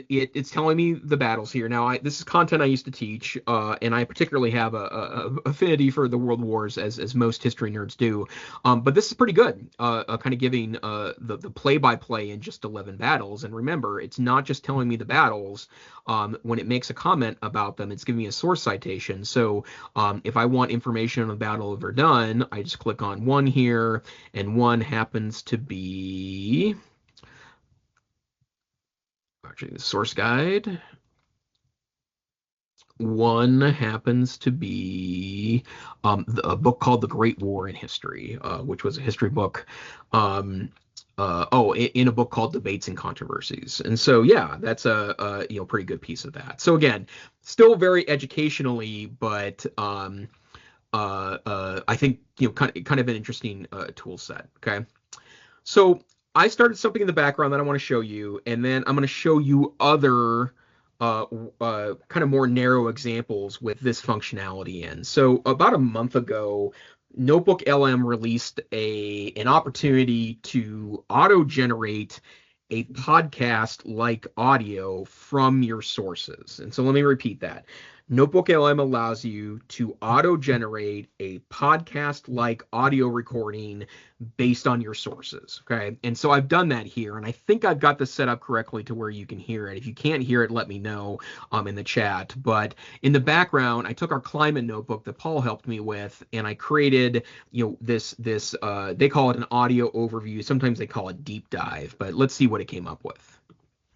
it's telling me the battles here. Now, this is content I used to teach, and I particularly have a affinity for the world wars, as most history nerds do. But this is pretty good, kind of giving the play-by-play in just 11 battles. And remember, it's not just telling me the battles. When it makes a comment about them, it's giving me a source citation. So if I want information on the Battle of Verdun, I just click on one here, and one happens to be... Actually, the source guide. One happens to be a book called The Great War in History, which was a history book. In a book called Debates and Controversies. And so, yeah, that's a pretty good piece of that. So again, still very educationally, but I think kind of an interesting tool set. Okay, so I started something in the background that I want to show you, and then I'm going to show you other kind of more narrow examples with this functionality in. So about a month ago, NotebookLM released an opportunity to auto-generate a podcast-like audio from your sources. And so let me repeat that. NotebookLM allows you to auto-generate a podcast-like audio recording based on your sources, okay? And so I've done that here, and I think I've got this set up correctly to where you can hear it. If you can't hear it, let me know in the chat. But in the background, I took our climate notebook that Paul helped me with, and I created, this they call it an audio overview. Sometimes they call it deep dive, but let's see what it came up with.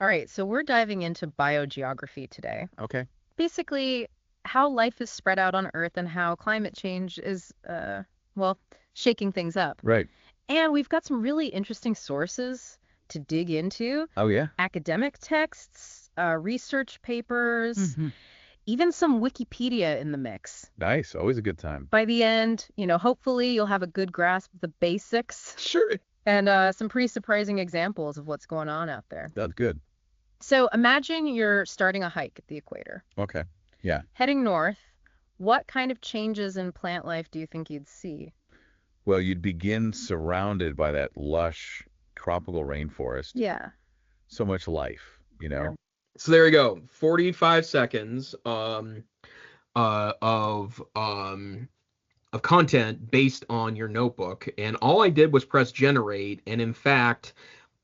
All right, so we're diving into biogeography today. Okay. Basically, how life is spread out on Earth and how climate change is, shaking things up. Right. And we've got some really interesting sources to dig into. Oh, yeah? Academic texts, research papers. Mm-hmm. even some Wikipedia in the mix. Nice. Always a good time. By the end, hopefully you'll have a good grasp of the basics Sure. and some pretty surprising examples of what's going on out there. That's good. So imagine you're starting a hike at the equator. Okay. Yeah. Heading north, what kind of changes in plant life do you think you'd see? Well, you'd begin surrounded by that lush tropical rainforest. Yeah. So much life, you know? So there you go. 45 seconds of content based on your notebook. And all I did was press generate. And in fact,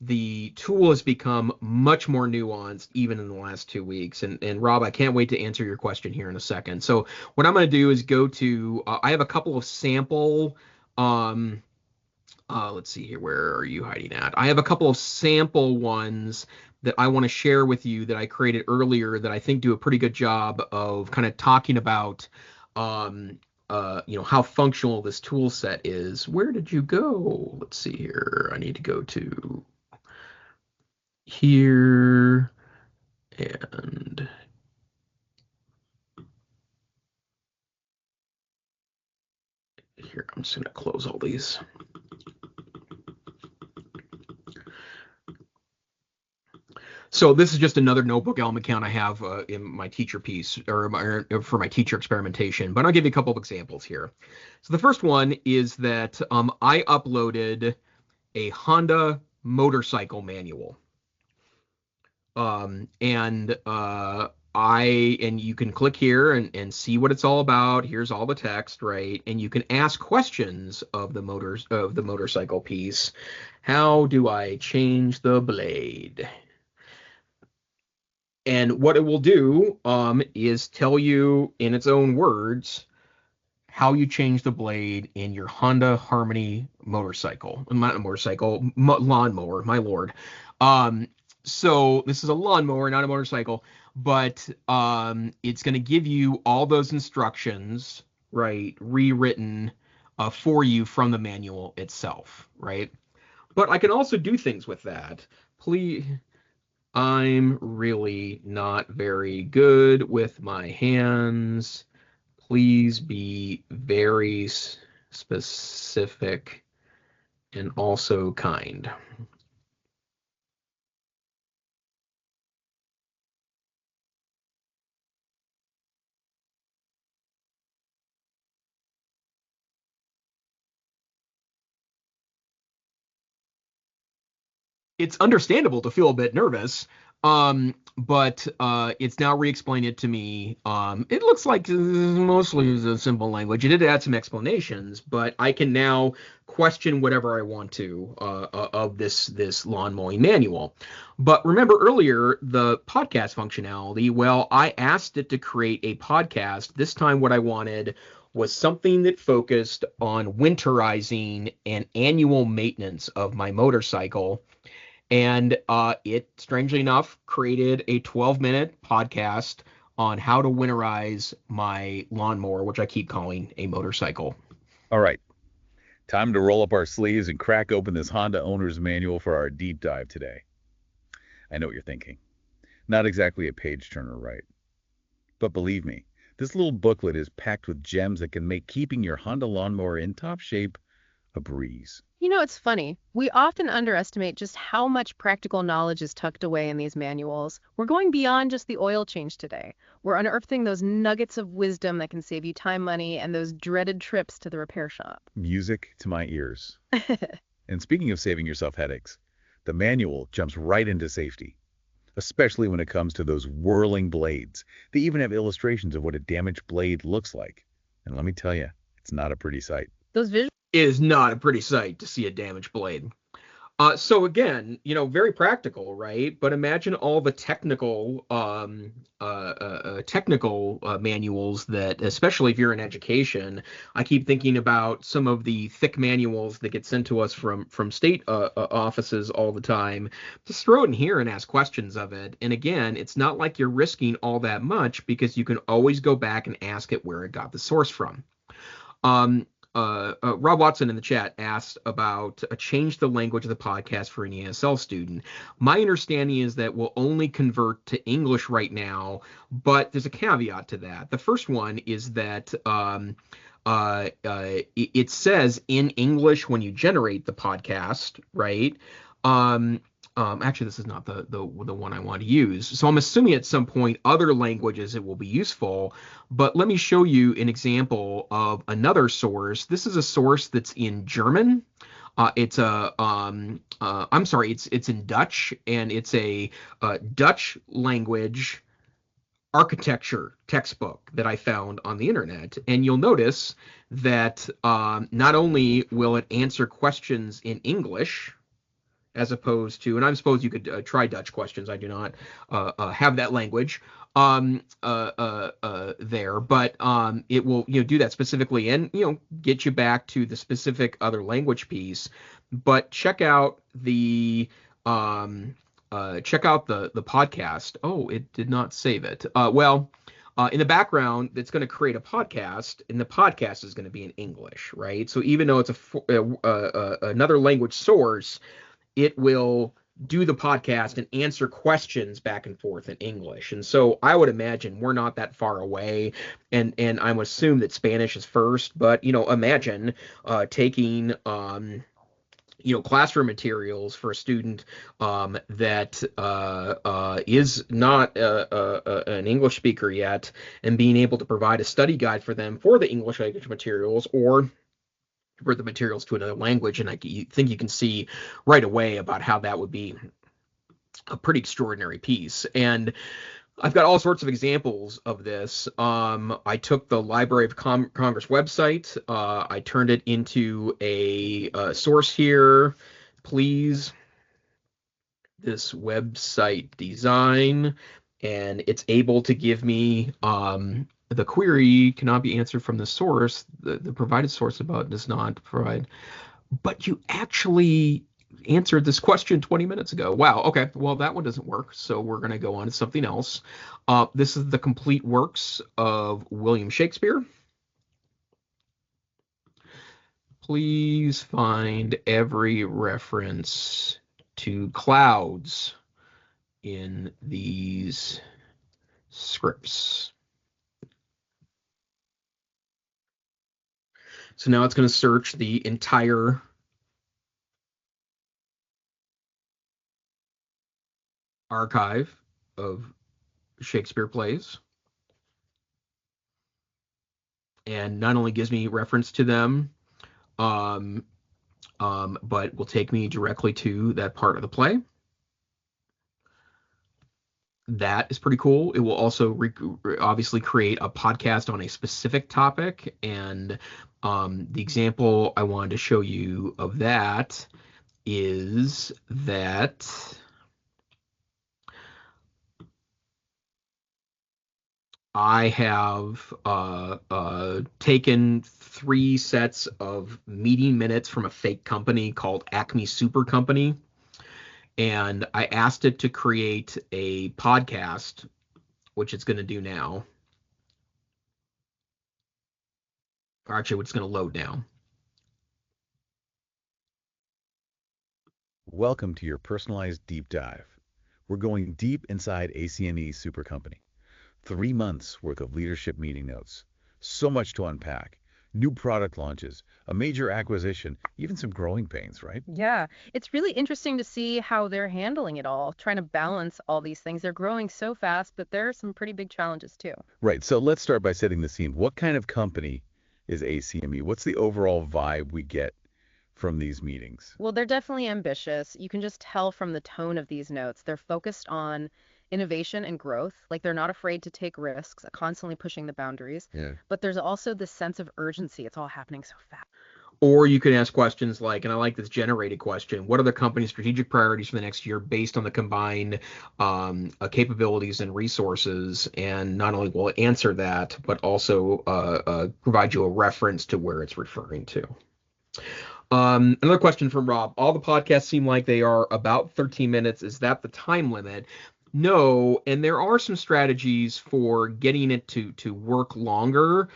the tool has become much more nuanced even in the last 2 weeks. And Rob, I can't wait to answer your question here in a second. So what I'm going to do is go to, I have a couple of sample, let's see here, where are you hiding at? I have a couple of sample ones that I want to share with you that I created earlier that I think do a pretty good job of kind of talking about, how functional this tool set is. Where did you go? Let's see here. I need to go to here and here. I'm just going to close all these. So this is just another NotebookLM account I have in my teacher piece or for my teacher experimentation, but I'll give you a couple of examples here. So the first one is that I uploaded a Honda motorcycle manual. And you can click here and see what it's all about. Here's all the text, right? And you can ask questions of the motorcycle piece. How do I change the blade? And what it will do is tell you in its own words how you change the blade in your Honda Harmony motorcycle. Not a motorcycle, lawnmower, my lord. So this is a lawnmower, not a motorcycle, but it's going to give you all those instructions, right, rewritten for you from the manual itself, right? But I can also do things with that. Please... I'm really not very good with my hands. Please be very specific and also kind. It's understandable to feel a bit nervous, but it's now re-explained it to me. It looks like mostly is a simple language. It did add some explanations, but I can now question whatever I want to of this lawn mowing manual. But remember earlier, the podcast functionality, well, I asked it to create a podcast. This time what I wanted was something that focused on winterizing and annual maintenance of my motorcycle. And it, strangely enough, created a 12-minute podcast on how to winterize my lawnmower, which I keep calling a motorcycle. All right. Time to roll up our sleeves and crack open this Honda owner's manual for our deep dive today. I know what you're thinking. Not exactly a page turner, right? But believe me, this little booklet is packed with gems that can make keeping your Honda lawnmower in top shape a breeze. It's funny. We often underestimate just how much practical knowledge is tucked away in these manuals. We're going beyond just the oil change today. We're unearthing those nuggets of wisdom that can save you time, money, and those dreaded trips to the repair shop. Music to my ears. And speaking of saving yourself headaches, the manual jumps right into safety, especially when it comes to those whirling blades. They even have illustrations of what a damaged blade looks like. And let me tell you, it's not a pretty sight. Those visuals. It is not a pretty sight to see a damaged blade. So again, very practical, right? But imagine all the technical manuals that, especially if you're in education, I keep thinking about some of the thick manuals that get sent to us from state offices all the time. Just throw it in here and ask questions of it. And again, it's not like you're risking all that much because you can always go back and ask it where it got the source from. Rob Watson in the chat asked about change the language of the podcast for an ESL student. My understanding is that we'll only convert to English right now, but there's a caveat to that. The first one is that it says in English when you generate the podcast, right? Actually, this is not the one I want to use. So I'm assuming at some point other languages it will be useful. But let me show you an example of another source. This is a source that's in German. It's in Dutch, and it's a Dutch language architecture textbook that I found on the internet. And you'll notice that not only will it answer questions in English, as opposed to, and I suppose you could try Dutch questions. I do not have that language there, but it will do that specifically and get you back to the specific other language piece. But check out the podcast. Oh, it did not save it. In the background, it's going to create a podcast, and the podcast is going to be in English, right? So even though it's another language source, it will do the podcast and answer questions back and forth in English. And so I would imagine we're not that far away, and I would assume that Spanish is first, but imagine taking classroom materials for a student that is not an English speaker yet, and being able to provide a study guide for them for the English language materials, or convert the materials to another language. And I think you can see right away about how that would be a pretty extraordinary piece. And I've got all sorts of examples of this. I took the Library of Congress website. I turned it into a source here. Please, this website design, and it's able to give me the query cannot be answered from the source. The provided source about does not provide. But you actually answered this question 20 minutes ago. Wow. Okay. Well, that one doesn't work. So we're going to go on to something else. This is the complete works of William Shakespeare. Please find every reference to clouds in these scripts. So now it's going to search the entire archive of Shakespeare plays, and not only gives me reference to them, but will take me directly to that part of the play. That is pretty cool. It will also obviously create a podcast on a specific topic, and the example I wanted to show you of that is that I have taken 3 sets of meeting minutes from a fake company called Acme Super Company, and I asked it to create a podcast, which it's going to do now. Or actually, it's going to load now. Welcome to your personalized deep dive. We're going deep inside ACME Super Company. 3 months worth of leadership meeting notes. So much to unpack. New product launches, a major acquisition, even some growing pains, right? Yeah, it's really interesting to see how they're handling it all, trying to balance all these things. They're growing so fast, but there are some pretty big challenges too. Right. So let's start by setting the scene. What kind of company is ACME? What's the overall vibe we get from these meetings? Well, they're definitely ambitious. You can just tell from the tone of these notes. They're focused on innovation and growth. Like, they're not afraid to take risks, constantly pushing the boundaries. Yeah. But there's also this sense of urgency. It's all happening so fast. Or you can ask questions like, and I like this generated question, what are the company's strategic priorities for the next year based on the combined capabilities and resources? And not only will it answer that, but also provide you a reference to where it's referring to. Another question from Rob. All the podcasts seem like they are about 13 minutes. Is that the time limit? No, and there are some strategies for getting it to work longer.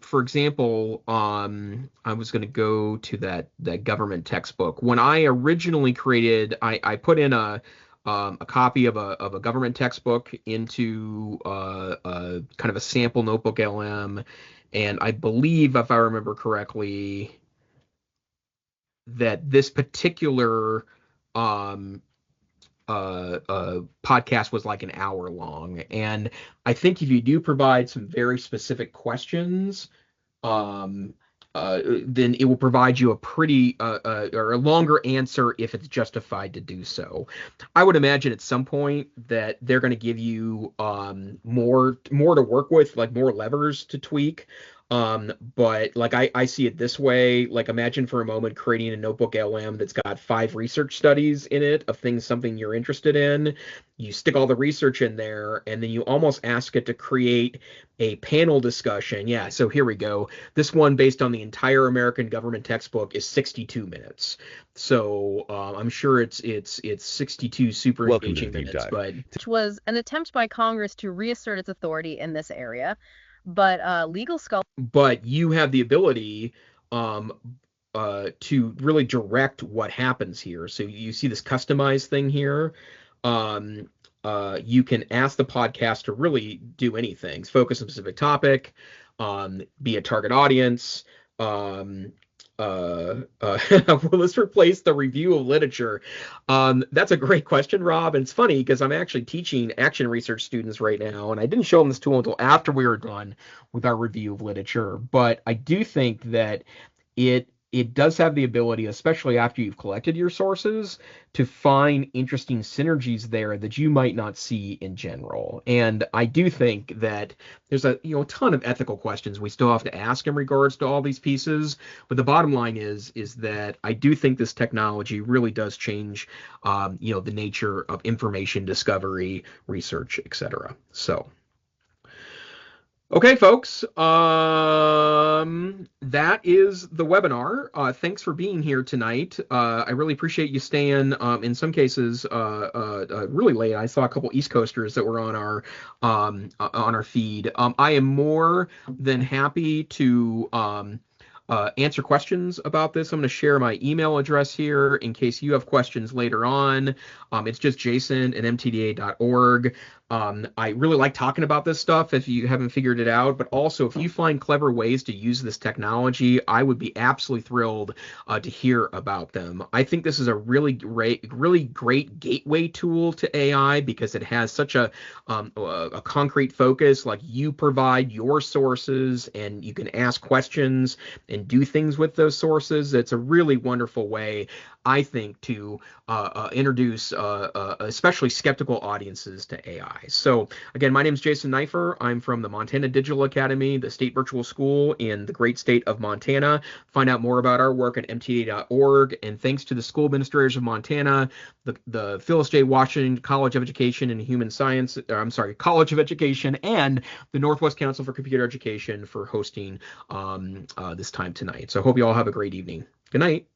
For example, I was going to go to that government textbook. When I originally created, I put in a copy of a government textbook into kind of a sample notebook LM, and I believe, if I remember correctly, that this particular um, podcast was like an hour long. And I think if you do provide some very specific questions, um, then it will provide you a pretty or a longer answer if it's justified to do so. I would imagine at some point that they're going to give you more to work with, like more levers to tweak. But like I see it this way, like imagine for a moment creating a notebook LM that's got 5 research studies in it of something you're interested in. You stick all the research in there, and then you almost ask it to create a panel discussion. Yeah, so here we go. This one, based on the entire American government textbook, is 62 minutes. So I'm sure it's 62 super Welcome to engaging the deep minutes. dive. But which was an attempt by Congress to reassert its authority in this area. But legal scholars you have the ability um, to really direct what happens here. So you see this customized thing here. Um, you can ask the podcast to really do anything, focus on a specific topic, be a target audience. Um, well, let's replace the review of literature. That's a great question, Rob. And it's funny because I'm actually teaching action research students right now, and I didn't show them this tool until after we were done with our review of literature. But I do think that it does have the ability, especially after you've collected your sources, to find interesting synergies there that you might not see in general. And I do think that there's a ton of ethical questions we still have to ask in regards to all these pieces. But the bottom line is that I do think this technology really does change the nature of information discovery, research, etc. So. Okay, folks, that is the webinar. Thanks for being here tonight. I really appreciate you staying, in some cases, really late. I saw a couple East Coasters that were on our feed. I am more than happy to answer questions about this. I'm going to share my email address here in case you have questions later on. It's just jason@mtda.org. I really like talking about this stuff if you haven't figured it out, but also if you find clever ways to use this technology, I would be absolutely thrilled to hear about them. I think this is a really great gateway tool to AI because it has such a concrete focus. Like you provide your sources and you can ask questions and do things with those sources. It's a really wonderful way, I think, to introduce especially skeptical audiences to AI. So again, my name is Jason Neiffer. I'm from the Montana Digital Academy, the state virtual school in the great state of Montana. Find out more about our work at mtda.org. And thanks to the school administrators of Montana, the Phyllis J. Washington College of Education and Human Science, College of Education, and the Northwest Council for Computer Education for hosting this time tonight. So I hope you all have a great evening. Good night.